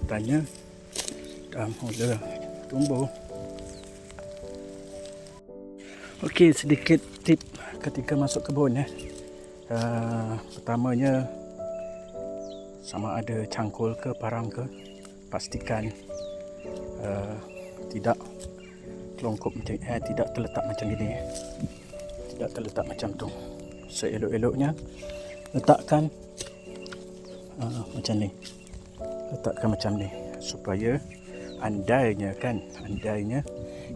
hutannya dah mula tumbuh. Okey, sedikit tip ketika masuk kebun ya. Pertamanya, sama ada cangkul ke parang ke, pastikan tidak telungkup macam tidak terletak macam ini ya. Tidak terletak macam tu. Seelok-eloknya letakkan macam ni. Letakkan macam ni supaya andainya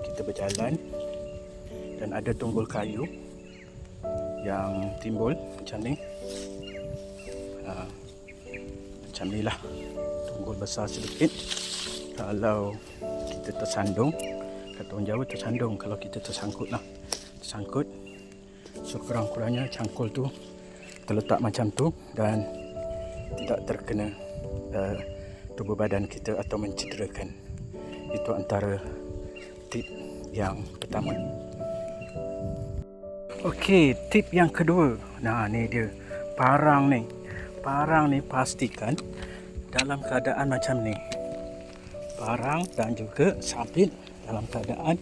kita berjalan dan ada tunggul kayu yang timbul macam ni, macam ni lah, tunggul besar sedikit. Kalau kita tersandung, kata orang Jawa tersandung, kalau kita tersangkut lah, tersangkut, sekurang-kurangnya cangkul tu terletak macam tu dan tidak terkena tubuh badan kita atau mencederakan. Itu antara tip yang pertama. Okey, tip yang kedua. Nah, ni dia. Parang ni pastikan dalam keadaan macam ni. Parang dan juga sabit dalam keadaan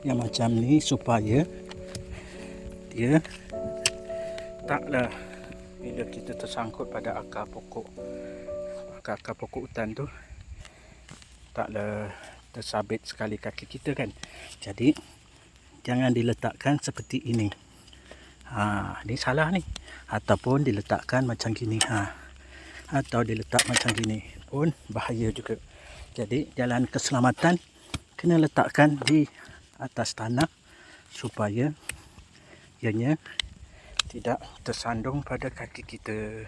yang macam ni supaya dia taklah bila kita tersangkut pada akar pokok hutan tu, taklah tersabit sekali kaki kita kan. Jadi jangan diletakkan seperti ini. Ni salah ni. Ataupun diletakkan macam gini. Atau diletak macam gini pun bahaya juga. Jadi jalan keselamatan kena letakkan di atas tanah supaya ianya tidak tersandung pada kaki kita.